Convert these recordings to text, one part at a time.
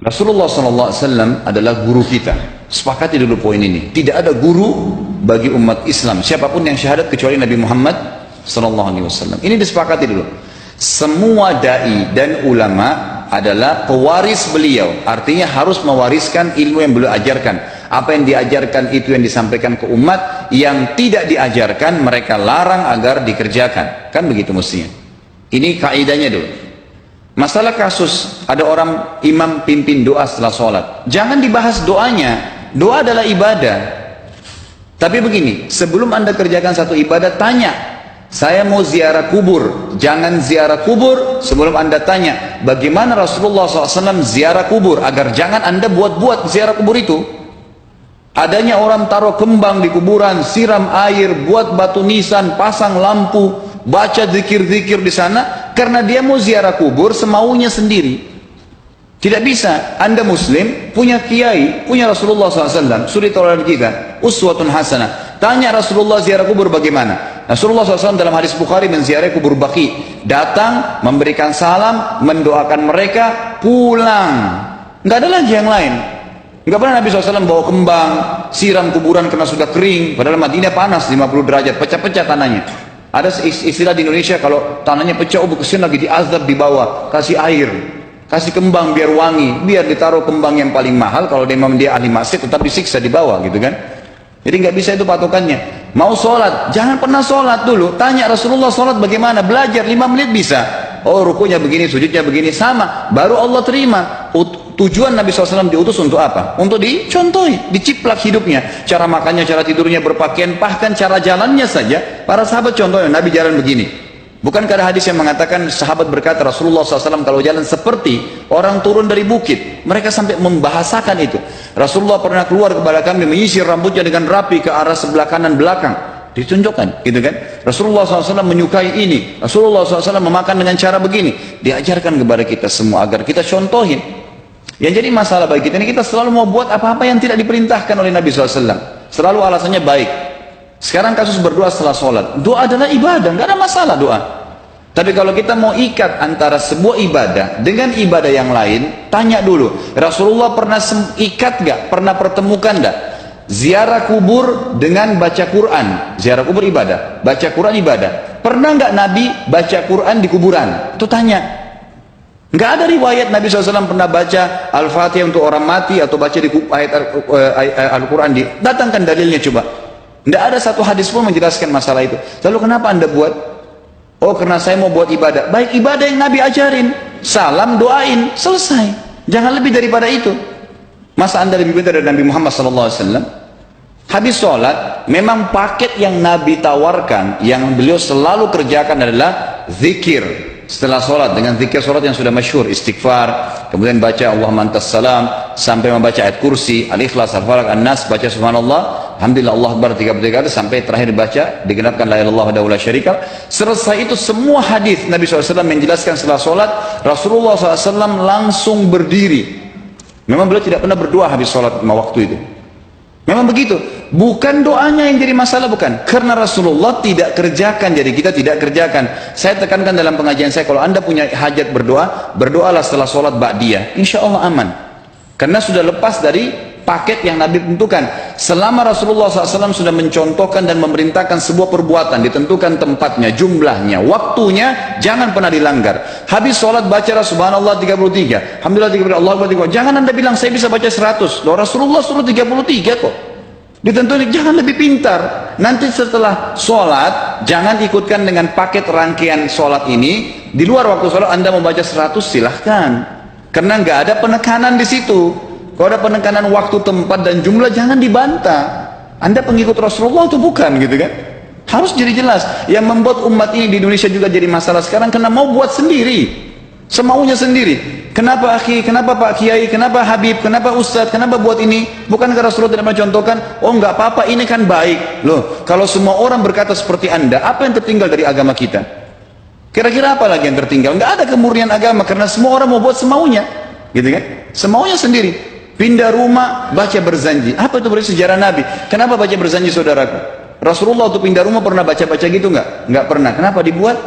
Rasulullah SAW adalah guru kita. Sepakati dulu poin ini. Tidak ada guru bagi umat Islam siapapun yang syahadat kecuali Nabi Muhammad SAW. Ini disepakati dulu. Semua dai dan ulama adalah pewaris beliau. Artinya harus mewariskan ilmu yang beliau ajarkan. Apa yang diajarkan itu yang disampaikan ke umat. Yang tidak diajarkan mereka larang agar dikerjakan. Kan begitu mestinya. Ini kaidahnya dulu. Masalah kasus ada orang imam pimpin doa setelah sholat, jangan dibahas doanya. Doa adalah ibadah. Tapi begini, sebelum anda kerjakan satu ibadah, tanya, saya mau ziarah kubur. Jangan ziarah kubur sebelum anda tanya bagaimana Rasulullah SAW ziarah kubur, agar jangan anda buat-buat ziarah kubur itu. Adanya orang taruh kembang di kuburan, siram air, buat batu nisan, pasang lampu, baca zikir-zikir di sana karena dia mau ziarah kubur semaunya sendiri. Tidak bisa. Anda muslim, punya kiai, punya Rasulullah SAW, suri tauladan kita, uswatun hasanah. Tanya Rasulullah ziarah kubur bagaimana. Rasulullah SAW dalam hadis Bukhari menziarahi kubur Baqi, datang, memberikan salam, mendoakan mereka, pulang. Nggak ada lagi yang lain. Nggak pernah Nabi SAW bawa kembang, siram kuburan karena sudah kering, padahal Madinah panas 50 derajat, pecah-pecah tanahnya. Ada istilah di Indonesia, kalau tanahnya pecah, kesian lagi diazab di bawah, kasih air, kasih kembang biar wangi, biar ditaruh kembang yang paling mahal. Kalau memang dia ahli maksiat tetap disiksa di bawah, gitu kan. Jadi nggak bisa itu patokannya. Mau sholat, jangan pernah sholat dulu, tanya Rasulullah sholat bagaimana, belajar 5 menit bisa. Oh rukunya begini, sujudnya begini, sama, baru Allah terima. Tujuan Nabi SAW diutus untuk apa? Untuk dicontohi, diciplak hidupnya, cara makannya, cara tidurnya, berpakaian, bahkan cara jalannya saja. Para sahabat contohnya, Nabi jalan begini. Bukankah ada hadis yang mengatakan, sahabat berkata Rasulullah SAW kalau jalan seperti orang turun dari bukit. Mereka sampai membahasakan itu. Rasulullah pernah keluar kepada kami, menyisir rambutnya dengan rapi ke arah sebelah kanan belakang. Ditunjukkan, gitu kan? Rasulullah SAW menyukai ini. Rasulullah SAW memakan dengan cara begini. Diajarkan kepada kita semua agar kita contohin. Yang jadi masalah bagi kita ini, kita selalu mau buat apa-apa yang tidak diperintahkan oleh Nabi SAW. Selalu alasannya baik. Sekarang kasus berdoa setelah sholat. Doa adalah ibadah, nggak ada masalah doa. Tapi kalau kita mau ikat antara sebuah ibadah dengan ibadah yang lain, tanya dulu, Rasulullah pernah ikat nggak? Pernah pertemukan nggak? Ziarah kubur dengan baca Quran. Ziarah kubur ibadah, baca Quran ibadah. Pernah nggak Nabi baca Quran di kuburan? Itu tanya. Nggak ada riwayat Nabi SAW pernah baca Al-Fatihah untuk orang mati atau baca di ayat Al-Quran. Datangkan dalilnya coba. Nggak ada satu hadis pun menjelaskan masalah itu. Lalu kenapa anda buat? Oh karena saya mau buat ibadah. Baik, ibadah yang Nabi ajarin. Salam, doain, selesai. Jangan lebih daripada itu. Masa anda lebih pintar dari Nabi Muhammad SAW? Habis sholat, memang paket yang Nabi tawarkan, yang beliau selalu kerjakan adalah zikir. Setelah sholat, dengan zikir sholat yang sudah masyhur, istighfar, kemudian baca Allahumma antas salam, sampai membaca ayat kursi, al-ikhlas, al-falaq, an-nas, baca subhanallah, alhamdulillah, Allah akbar 33 kali, sampai terakhir baca, digenapkan la ilaha illallah wahdahu la syarika. Selesai itu semua hadis Nabi SAW menjelaskan setelah sholat, Rasulullah SAW langsung berdiri. Memang beliau tidak pernah berdoa habis sholat waktu itu. Memang begitu. Bukan doanya yang jadi masalah, bukan. Karena Rasulullah tidak kerjakan, jadi kita tidak kerjakan. Saya tekankan dalam pengajian saya, kalau anda punya hajat berdoa, berdoalah setelah sholat ba'diyah. Insya Allah aman. Karena sudah lepas dari paket yang Nabi tentukan. Selama Rasulullah SAW sudah mencontohkan dan memerintahkan sebuah perbuatan, ditentukan tempatnya, jumlahnya, waktunya, jangan pernah dilanggar. Habis sholat bacalah subhanallah 33, alhamdulillah 33, Allah akbar 33. Jangan anda bilang saya bisa baca 100. Loh, Rasulullah suruh 33 kok. Ditentukan, jangan lebih pintar. Nanti setelah sholat, jangan ikutkan dengan paket rangkaian sholat ini. Di luar waktu sholat anda membaca 100, silahkan. Karena nggak ada penekanan di situ. Kalau ada penekanan waktu, tempat, dan jumlah, jangan dibantah. Anda pengikut Rasulullah atau bukan, gitu kan? Harus jadi jelas. Yang membuat umat ini di Indonesia juga jadi masalah sekarang, karena mau buat sendiri. Semaunya sendiri. Kenapa akhi, kenapa Pak Kiai, kenapa Habib, kenapa Ustadz, kenapa buat ini? Bukankah Rasulullah tidak mencontohkan? Oh nggak apa-apa, ini kan baik. Loh, kalau semua orang berkata seperti anda, apa yang tertinggal dari agama kita? Kira-kira apa lagi yang tertinggal? Nggak ada kemurnian agama, karena semua orang mau buat semaunya. Gitu kan? Semaunya sendiri. Pindah rumah, baca berzanji. Apa itu berarti sejarah Nabi? Kenapa baca berzanji, saudaraku? Rasulullah waktu pindah rumah pernah baca-baca gitu nggak? Nggak pernah. Kenapa dibuat?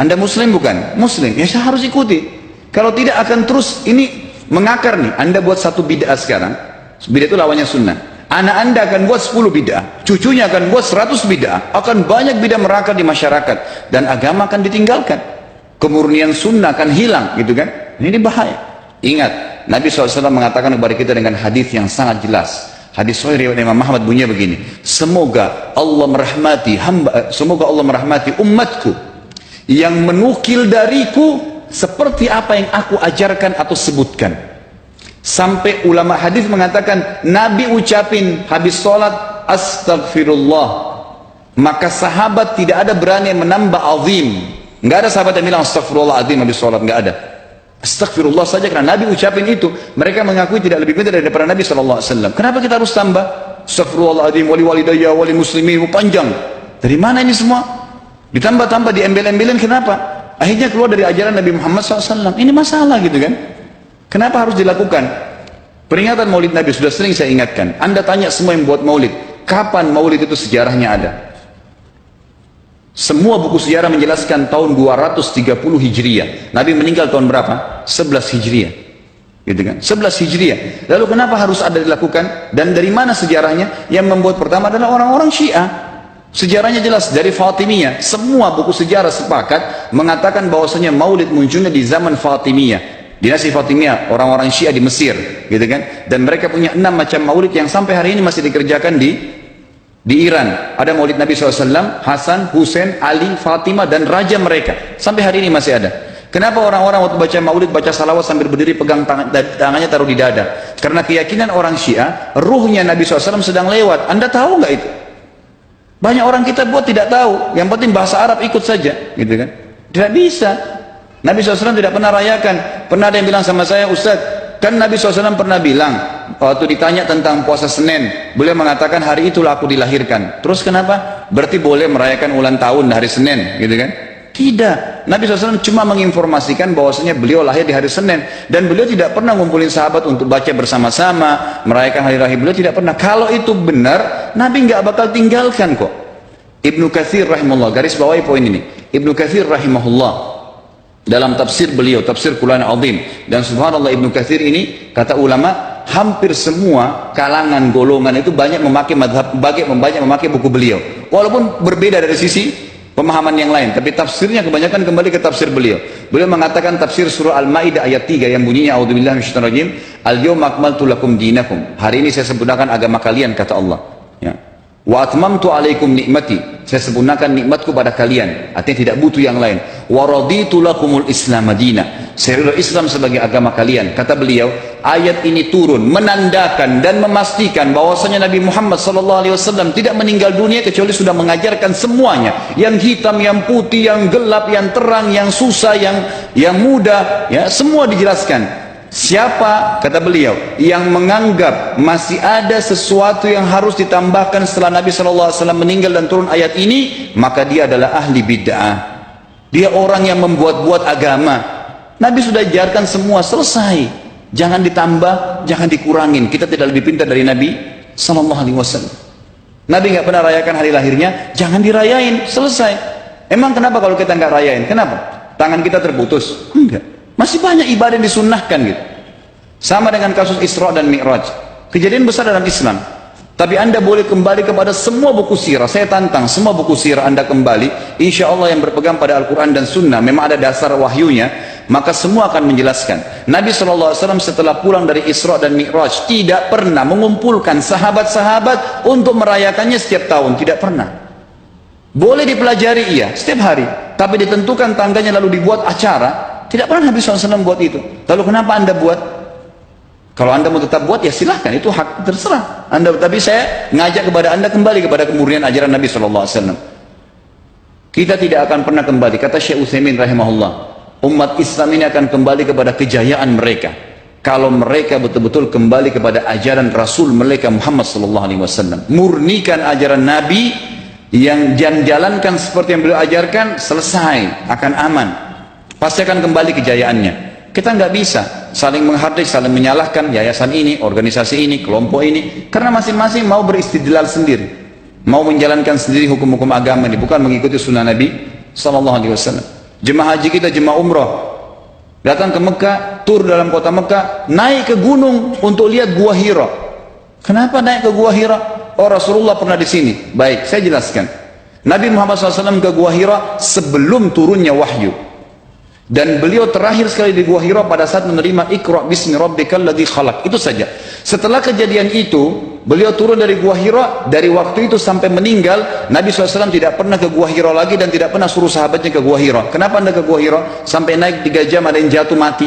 Anda muslim bukan? Muslim. Ya saya harus ikuti. Kalau tidak akan terus ini Mengakar nih, Anda buat satu bid'ah sekarang, bid'ah itu lawannya sunnah. Anak Anda akan buat 10 bid'ah, cucunya akan buat 100 bid'ah, akan banyak bid'ah merakar di masyarakat, dan agama akan ditinggalkan. Kemurnian sunnah akan hilang, gitu kan? Ini bahaya. Ingat, Nabi SAW mengatakan kepada kita dengan hadis yang sangat jelas. Hadis sahih riwayat Imam Ahmad bunyinya begini: semoga Allah merahmati umatku yang menukil dariku seperti apa yang aku ajarkan atau sebutkan. Sampai ulama hadis mengatakan Nabi ucapin habis sholat astagfirullah, maka sahabat tidak ada berani menambah azim. Nggak ada sahabat yang bilang astagfirullah azim habis sholat, nggak ada. Astagfirullah saja karena Nabi ucapin itu. Mereka mengakui tidak lebih pintar daripada Nabi SAW. Kenapa kita harus tambah astagfirullahaladzim wali walidayya wali muslimin, panjang? Dari mana ini semua? Ditambah-tambah, diembel-embelin, kenapa? Akhirnya keluar dari ajaran Nabi Muhammad SAW. Ini masalah gitu kan? Kenapa harus dilakukan? Peringatan maulid Nabi sudah sering saya ingatkan. Anda tanya semua yang buat maulid, kapan maulid itu sejarahnya ada? Semua buku sejarah menjelaskan tahun 230 Hijriah. Nabi meninggal tahun berapa? 11 Hijriah. Gitu kan? 11 Hijriah. Lalu kenapa harus ada dilakukan? Dan dari mana sejarahnya? Yang membuat pertama adalah orang-orang Syiah. Sejarahnya jelas dari Fatimiyah. Semua buku sejarah sepakat mengatakan bahwasanya maulid munculnya di zaman Fatimiyah. Dinasti Fatimiyah, orang-orang Syiah di Mesir, gitu kan? Dan mereka punya 6 macam maulid yang sampai hari ini masih dikerjakan di Iran. Ada maulid Nabi SAW, Hasan, Husain, Ali, Fatimah, dan raja mereka. Sampai hari ini masih ada. Kenapa orang-orang waktu baca maulid, baca salawat sambil berdiri pegang tangannya taruh di dada? Karena keyakinan orang Syiah, ruhnya Nabi SAW sedang lewat. Anda tahu nggak itu? Banyak orang kita buat tidak tahu. Yang penting bahasa Arab ikut saja, gitu kan? Tidak bisa. Nabi SAW tidak pernah rayakan. Pernah ada yang bilang sama saya, Ustaz, kan Nabi SAW pernah bilang, waktu ditanya tentang puasa Senin, beliau mengatakan hari itulah aku dilahirkan. Terus kenapa? Berarti boleh merayakan ulang tahun hari Senin, gitu kan? Tidak. Nabi SAW cuma menginformasikan bahwasanya beliau lahir di hari Senin, dan beliau tidak pernah ngumpulin sahabat untuk baca bersama-sama, merayakan hari raya. Beliau tidak pernah. Kalau itu benar, Nabi nggak bakal tinggalkan kok. Ibnu Katsir rahimahullah, garis bawahi poin ini. Ibnu Katsir rahimahullah dalam tafsir beliau, tafsir Quran Azim, dan subhanallah Ibnu Katsir ini kata ulama hampir semua kalangan golongan itu banyak memakai madhab, banyak memakai buku beliau, walaupun berbeda dari sisi pemahaman yang lain, tapi tafsirnya kebanyakan kembali ke tafsir beliau. Beliau mengatakan tafsir surah Al-Maidah ayat 3 yang bunyinya a'udzubillahi minasyaitonir rajim, al-yawma akmaltu lakum dinakum, hari ini saya sempurnakan agama kalian, kata Allah, ya. Wa atmamtu alaikum nikmati, saya sempurnakan nikmatku pada kalian, artinya tidak butuh yang lain. Wa raditu lakumul islam madina, saya ridho Islam sebagai agama kalian. Kata beliau, ayat ini turun menandakan dan memastikan bahwasanya Nabi Muhammad SAW tidak meninggal dunia kecuali sudah mengajarkan semuanya, yang hitam, yang putih, yang gelap, yang terang, yang susah, yang mudah, ya, semua dijelaskan. Siapa, kata beliau, yang menganggap masih ada sesuatu yang harus ditambahkan setelah Nabi SAW meninggal dan turun ayat ini, maka dia adalah ahli bid'ah. Dia orang yang membuat-buat agama. Nabi sudah ajarkan semua, selesai. Jangan ditambah, jangan dikurangin. Kita tidak lebih pintar dari Nabi SAW. Nabi nggak pernah rayakan hari lahirnya, jangan dirayain, selesai. Emang kenapa kalau kita nggak rayain? Kenapa? Tangan kita terputus? Enggak. Masih banyak ibadah yang disunnahkan gitu. Sama dengan kasus Isra dan Mi'raj. Kejadian besar dalam Islam. Tapi Anda boleh kembali kepada semua buku sirah. Saya tantang semua buku sirah Anda kembali. Insya Allah yang berpegang pada Al-Quran dan Sunnah, memang ada dasar wahyunya, maka semua akan menjelaskan. Nabi SAW setelah pulang dari Isra dan Mi'raj tidak pernah mengumpulkan sahabat-sahabat untuk merayakannya setiap tahun. Tidak pernah. Boleh dipelajari, iya, setiap hari. Tapi ditentukan tanggalnya lalu dibuat acara. Tidak pernah Nabi SAW buat itu. Lalu kenapa Anda buat? Kalau Anda mau tetap buat, ya silahkan, itu hak terserah Anda. Tapi saya ngajak kepada Anda kembali kepada kemurnian ajaran Nabi SAW. Kita tidak akan pernah kembali, kata Syekh Utsaimin rahimahullah, umat Islam ini akan kembali kepada kejayaan mereka kalau mereka betul-betul kembali kepada ajaran Rasul mereka Muhammad SAW. Murnikan ajaran Nabi, yang jalankan seperti yang beliau ajarkan, selesai, akan aman. Pasti akan kembali kejayaannya. Kita nggak bisa saling menghardik, saling menyalahkan yayasan ini, organisasi ini, kelompok ini, karena masing-masing mau beristidlal sendiri, mau menjalankan sendiri hukum-hukum agama ini, bukan mengikuti sunnah Nabi SAW. Jemaah haji kita, jemaah umrah, Datang ke Mekah, tur dalam kota Mekah, naik ke gunung untuk lihat Gua Hira. Kenapa naik ke Gua Hira? Oh, Rasulullah pernah di sini. Baik, saya jelaskan. Nabi Muhammad SAW ke Gua Hira sebelum turunnya wahyu. Dan beliau terakhir sekali di Gua Hira pada saat menerima Iqra bismi rabbikal ladzi khalaq. Itu saja. Setelah kejadian itu, beliau turun dari Gua Hira. Dari waktu itu sampai meninggal, Nabi SAW tidak pernah ke Gua Hira lagi dan tidak pernah suruh sahabatnya ke Gua Hira. Kenapa anda ke Gua Hira? Sampai naik 3 jam ada yang jatuh mati.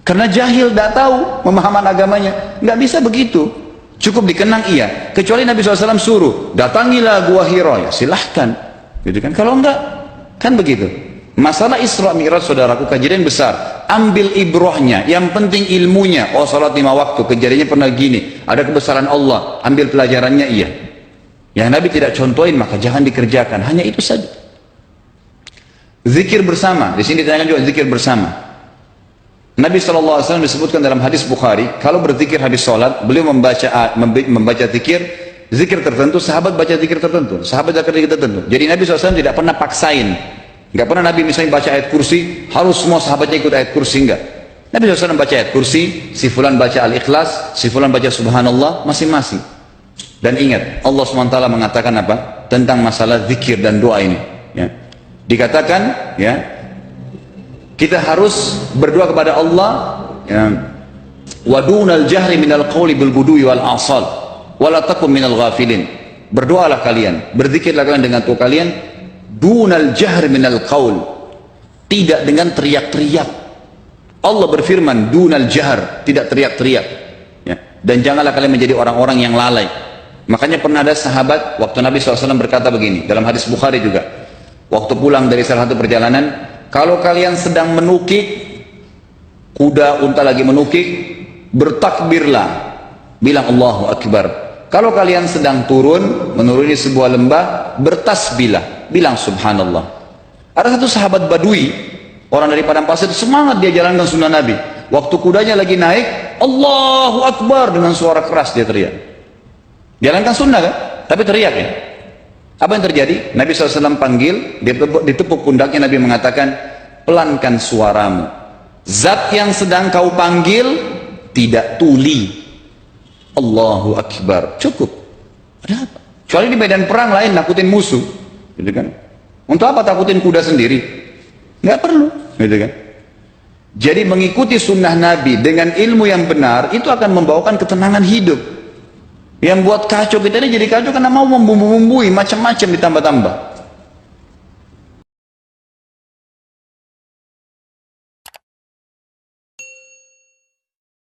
Karena jahil, tidak tahu pemahaman agamanya. Nggak bisa begitu. Cukup dikenang iya. Kecuali Nabi SAW suruh, datangilah Gua Hira. Ya silahkan. Gitu kan? Kalau enggak, kan begitu. Masalah Isra Mi'raj, saudaraku, kejadian besar. Ambil ibrohnya, yang penting ilmunya. Oh, salat 5 waktu, kejadiannya pernah gini. Ada kebesaran Allah, ambil pelajarannya iya. Yang Nabi tidak contohin, maka jangan dikerjakan. Hanya itu saja. Zikir bersama, di sini ditanyakan juga zikir bersama. Nabi SAW disebutkan dalam hadis Bukhari, kalau berzikir habis sholat, beliau membaca zikir tertentu, sahabat baca zikir tertentu, sahabat baca zikir tertentu. Jadi Nabi SAW tidak pernah paksain. Enggak pernah Nabi misalnya baca ayat kursi, harus semua sahabatnya ikut ayat kursi, enggak. Nabi SAW baca ayat kursi, si fulan baca al-ikhlas, si fulan baca subhanallah, masing-masing. Dan ingat, Allah SWT mengatakan apa? Tentang masalah zikir dan doa ini. Ya. Dikatakan, ya, kita harus berdoa kepada Allah, ya, wadunal jahri minal qawli bil budui wal asal, wala takum minal ghafilin. Berdoalah kalian, berzikirlah kalian dengan doa kalian, dunal jahr minal qaul, tidak dengan teriak-teriak. Allah berfirman dunal jahr, tidak teriak-teriak, ya. Dan janganlah kalian menjadi orang-orang yang lalai. Makanya pernah ada sahabat, waktu Nabi SAW berkata begini, dalam hadis Bukhari juga, waktu pulang dari salah satu perjalanan, kalau kalian sedang menukik, kuda unta lagi menukik, bertakbirlah, bilang Allahu Akbar. Kalau kalian sedang turun, menuruni sebuah lembah, bertasbihlah, bilang subhanallah. Ada satu sahabat badui, orang dari padang pasir, semangat dia jalankan sunnah Nabi. Waktu kudanya lagi naik, Allahu Akbar, dengan suara keras dia teriak. Jalankan sunnah kan? Tapi teriak ya. Apa yang terjadi? Nabi SAW panggil, ditepuk pundaknya, Nabi mengatakan, pelankan suaramu. Zat yang sedang kau panggil tidak tuli. Allahu Akbar, cukup. Ada apa? Kecuali di medan perang lain, nakutin musuh, gitu kan? Untuk apa takutin kuda sendiri? Nggak perlu, gitu kan? Jadi mengikuti sunnah Nabi dengan ilmu yang benar itu akan membawakan ketenangan hidup. Yang buat kacau kita ini jadi kacau karena mau membumbu-bumbui macam-macam ditambah-tambah.